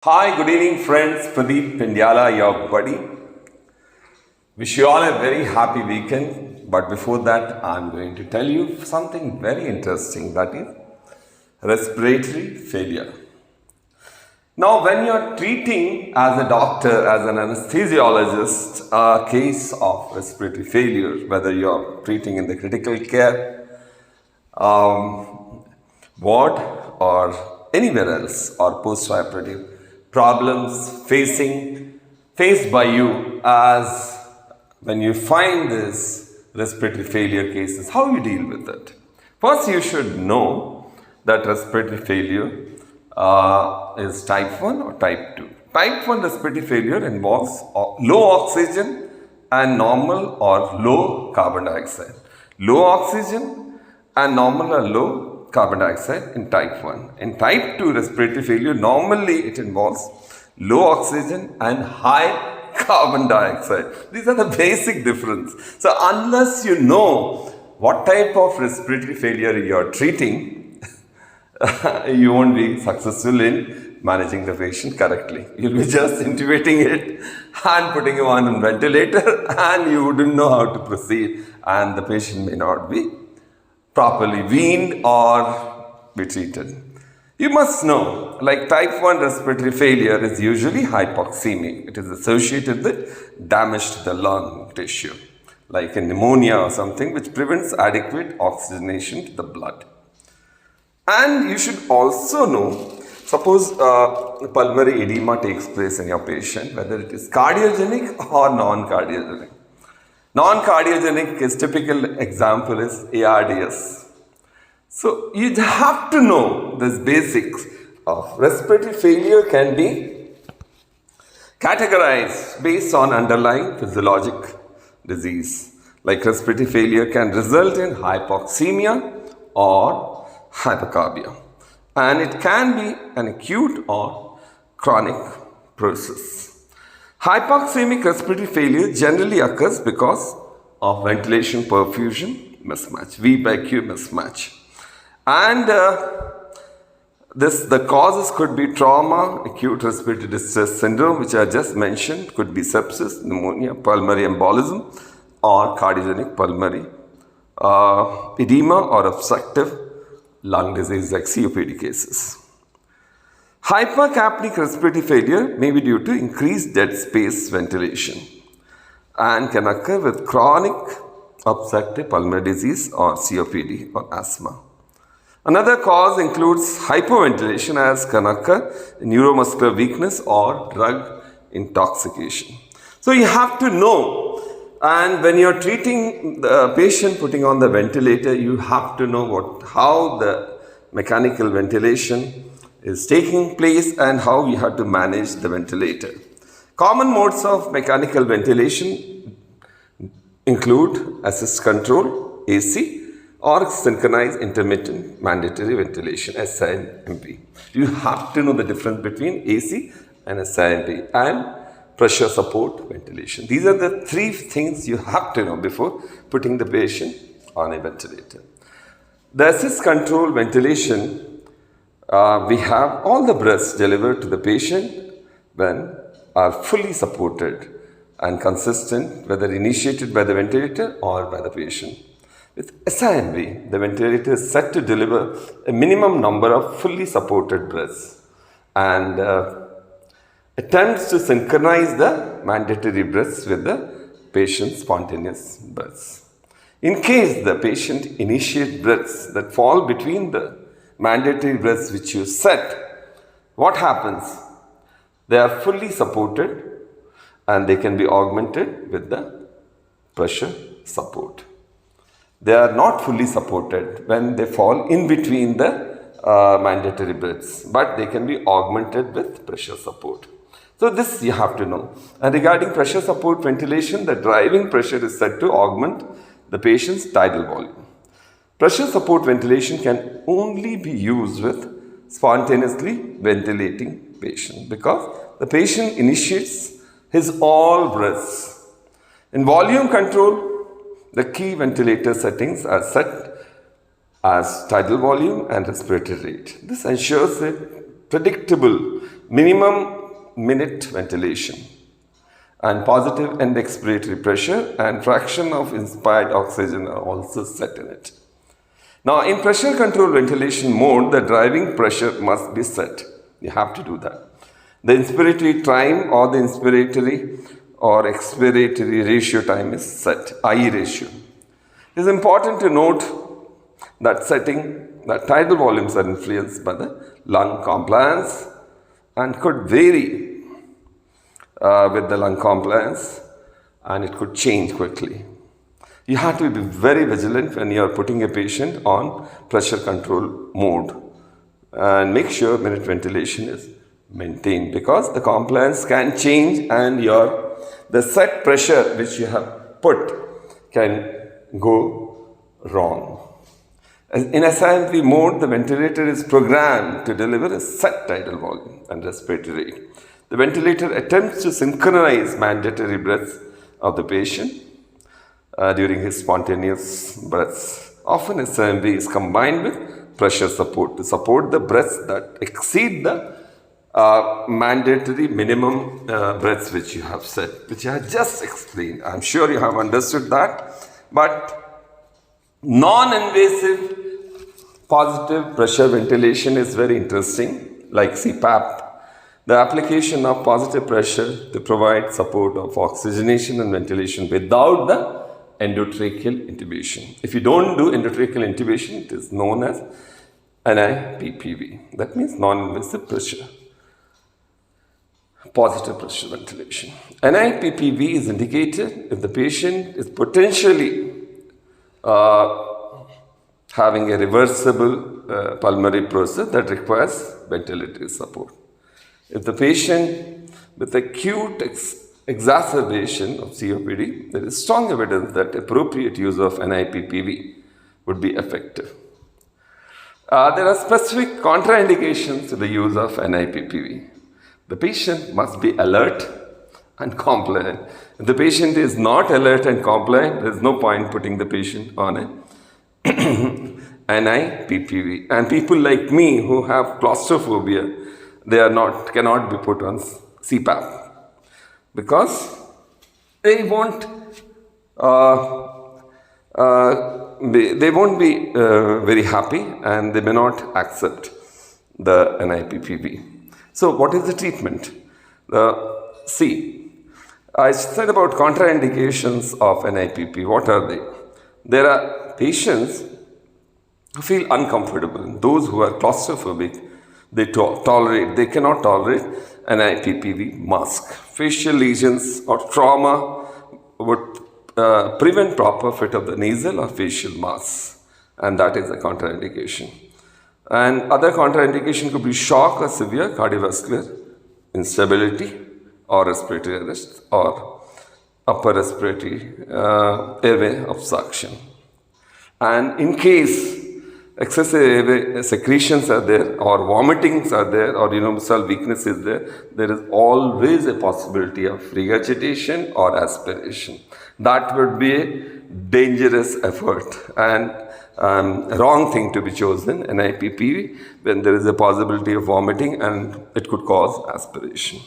Hi, good evening friends. Pradeep Pindyala, your buddy. Wish you all a very happy weekend. But before that, I'm going to tell you something very interesting, that is respiratory failure. Now, when you're treating as a doctor, as an anesthesiologist, a case of respiratory failure, whether you're treating in the critical care ward or anywhere else, or post-operative problems faced by you as when you find this respiratory failure cases, how you deal with it. First, you should know that respiratory failure is type 1 or type 2. Type 1 respiratory failure involves low oxygen and normal or low carbon dioxide. Low oxygen and normal or low carbon dioxide in type 1. In type 2 respiratory failure, normally it involves low oxygen and high carbon dioxide. These are the basic difference. So unless you know what type of respiratory failure you are treating, you won't be successful in managing the patient correctly. You'll be just intubating it and putting him on a ventilator, and you wouldn't know how to proceed, and the patient may not be properly weaned or be treated. You must know, like type 1 respiratory failure is usually hypoxemic. It is associated with damage to the lung tissue, like a pneumonia or something, which prevents adequate oxygenation to the blood. And you should also know, suppose pulmonary edema takes place in your patient, whether it is cardiogenic or non-cardiogenic. Non-cardiogenic is typical example is ARDS. So you have to know this basics of respiratory failure can be categorized based on underlying physiologic disease. Like respiratory failure can result in hypoxemia or hypercapnia, and it can be an acute or chronic process. Hypoxamic respiratory failure generally occurs because of ventilation perfusion mismatch, V by Q mismatch. And the causes could be trauma, acute respiratory distress syndrome, which I just mentioned, could be sepsis, pneumonia, pulmonary embolism, or cardiogenic pulmonary edema or obstructive lung disease like COPD cases. Hypercapnic respiratory failure may be due to increased dead space ventilation and can occur with chronic obstructive pulmonary disease or COPD or asthma. Another cause includes hypoventilation, as can occur in neuromuscular weakness or drug intoxication. So you have to know, and when you're treating the patient putting on the ventilator, you have to know how the mechanical ventilation is taking place and how you have to manage the ventilator. Common modes of mechanical ventilation include assist control, AC, or synchronized intermittent mandatory ventilation, SIMV. You have to know the difference between AC and SIMV, and pressure support ventilation. These are the three things you have to know before putting the patient on a ventilator. The assist control ventilation, we have all the breaths delivered to the patient when are fully supported and consistent, whether initiated by the ventilator or by the patient. With SIMV, the ventilator is set to deliver a minimum number of fully supported breaths and attempts to synchronize the mandatory breaths with the patient's spontaneous breaths. In case the patient initiates breaths that fall between the mandatory breaths which you set, what happens? They are fully supported and they can be augmented with the pressure support. They are not fully supported when they fall in between the mandatory breaths, but they can be augmented with pressure support. So this you have to know. And regarding pressure support ventilation, the driving pressure is set to augment the patient's tidal volume. Pressure support ventilation can only be used with spontaneously ventilating patient because the patient initiates his all breaths. In volume control, the key ventilator settings are set as tidal volume and respiratory rate. This ensures that predictable minimum minute ventilation, and positive end expiratory pressure and fraction of inspired oxygen are also set in it. Now, in pressure control ventilation mode, the driving pressure must be set. You have to do that. The inspiratory time or the inspiratory or expiratory ratio time is set, I ratio. It is important to note that tidal volumes are influenced by the lung compliance and could vary with the lung compliance, and it could change quickly. You have to be very vigilant when you are putting a patient on pressure control mode and make sure minute ventilation is maintained, because the compliance can change and the set pressure which you have put can go wrong. In SIMP mode, the ventilator is programmed to deliver a set tidal volume and respiratory rate. The ventilator attempts to synchronize mandatory breaths of the patient during his spontaneous breaths. Often SIMP is combined with pressure support to support the breaths that exceed the mandatory minimum breaths which you have said, which I have just explained. I am sure you have understood that. But non-invasive positive pressure ventilation is very interesting, like CPAP. The application of positive pressure to provide support of oxygenation and ventilation without the endotracheal intubation. If you don't do endotracheal intubation, it is known as NIPPV. That means non-invasive pressure. Positive pressure ventilation. NIPPV is indicated if the patient is potentially having a reversible pulmonary process that requires ventilatory support. If the patient with acute exacerbation of COPD, there is strong evidence that appropriate use of NIPPV would be effective. There are specific contraindications to the use of NIPPV. The patient must be alert and compliant. If the patient is not alert and compliant, there is no point putting the patient on a NIPPV. And people like me who have claustrophobia, cannot be put on CPAP because they won't be very happy, and they may not accept the NIPPV. So what is the treatment? I said about contraindications of NIPP. What are they? There are patients who feel uncomfortable. Those who are claustrophobic, they cannot tolerate an NIPPV mask. Facial lesions or trauma would prevent proper fit of the nasal or facial masks, and that is a contraindication. And other contraindication could be shock or severe cardiovascular instability or respiratory arrest or upper respiratory airway obstruction. And in case excessive airway secretions are there, or vomitings are there, or muscle weakness is there is always a possibility of regurgitation or aspiration. That would be a dangerous effort and wrong thing to be chosen, NIPPV, when there is a possibility of vomiting and it could cause aspiration.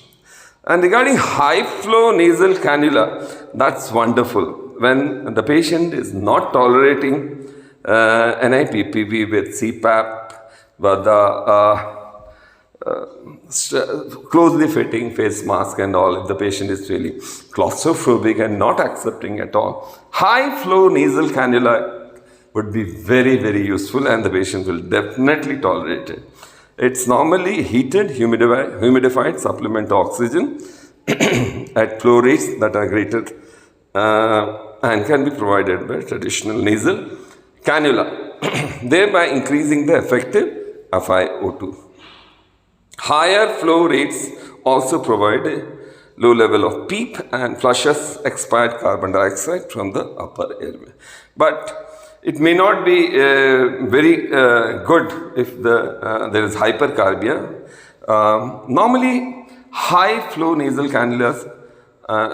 And regarding high flow nasal cannula, that's wonderful. When the patient is not tolerating NIPPV with CPAP, but the closely fitting face mask and all, if the patient is really claustrophobic and not accepting at all, high flow nasal cannula would be very, very useful, and the patient will definitely tolerate it. It's normally heated, humidified supplement to oxygen at flow rates that are greater and can be provided by traditional nasal cannula, thereby increasing the effective FiO2. Higher flow rates also provide a low level of PEEP and flushes expired carbon dioxide from the upper airway. But it may not be very good if there is hypercarbia. Normally, high flow nasal cannulas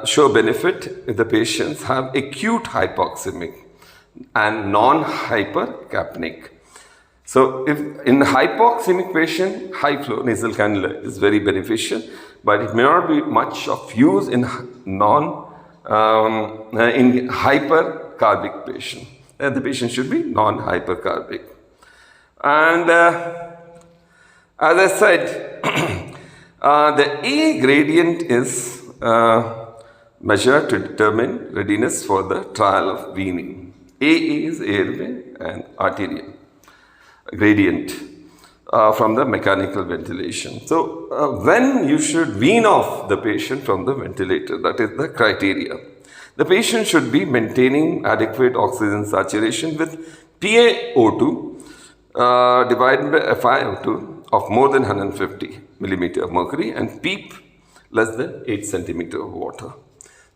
show benefit if the patients have acute hypoxamic and non-hypercapnic. So if in hypoxamic patient, high flow nasal cannula is very beneficial, but it may not be much of use in in hypercarbic patient. The patient should be non-hypercarbic. And as I said, the A gradient is measured to determine readiness for the trial of weaning. A is airway and arterial gradient from the mechanical ventilation. So, when you should wean off the patient from the ventilator, that is the criteria. The patient should be maintaining adequate oxygen saturation with PaO2 divided by FiO2 of more than 150 millimeter of mercury and PEEP less than 8 centimeter of water.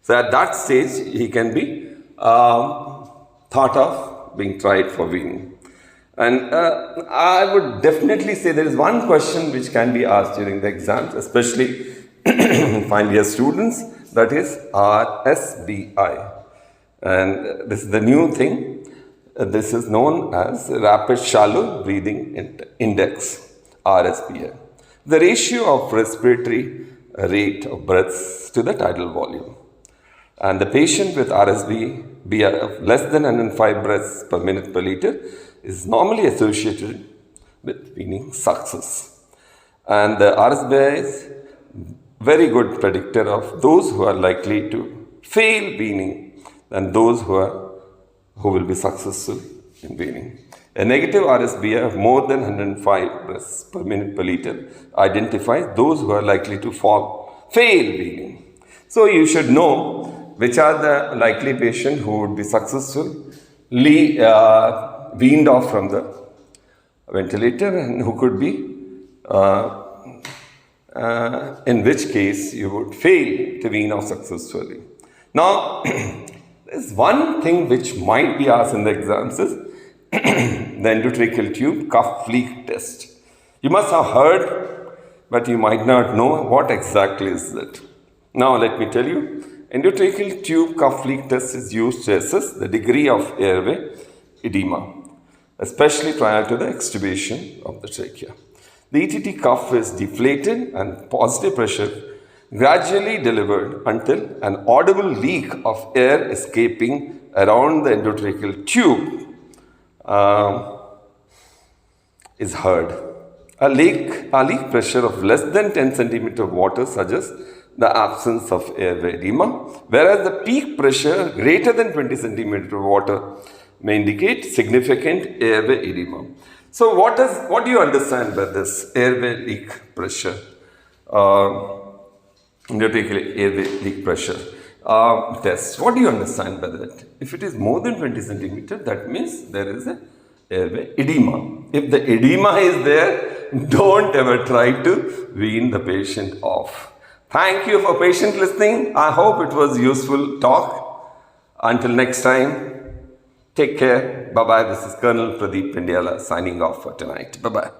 So, at that stage, he can be thought of being tried for weaning. And I would definitely say there is one question which can be asked during the exams, especially final year students, that is RSBI. And this is the new thing. This is known as Rapid Shallow Breathing Index, RSBI. The ratio of respiratory rate of breaths to the tidal volume. And the patient with RSBI of less than 105 breaths per minute per liter is normally associated with weaning success. And the RSBI is very good predictor of those who are likely to fail weaning than those who will be successful in weaning. A negative RSBI of more than 105 breaths per minute per liter identifies those who are likely to fail weaning. So you should know which are the likely patients who would be successfully weaned off from the ventilator and who could be, in which case you would fail to wean off successfully. Now, there's one thing which might be asked in the exams is the endotracheal tube cuff leak test. You must have heard, but you might not know what exactly is it. Now, let me tell you, endotracheal tube cuff leak test is used to assess the degree of airway edema, especially prior to the extubation of the trachea. The ETT cuff is deflated and positive pressure gradually delivered until an audible leak of air escaping around the endotracheal tube is heard. A leak pressure of less than 10 centimeter of water suggests the absence of airway edema, whereas the peak pressure greater than 20 centimeter of water may indicate significant airway edema. So what do you understand by this airway leak pressure, endotracheal airway leak pressure test? What do you understand by that? If it is more than 20 centimeter, that means there is a airway edema. If the edema is there, don't ever try to wean the patient off. Thank you for patient listening. I hope it was useful talk. Until next time, take care. Bye-bye. This is Colonel Pradeep Pindiala signing off for tonight. Bye-bye.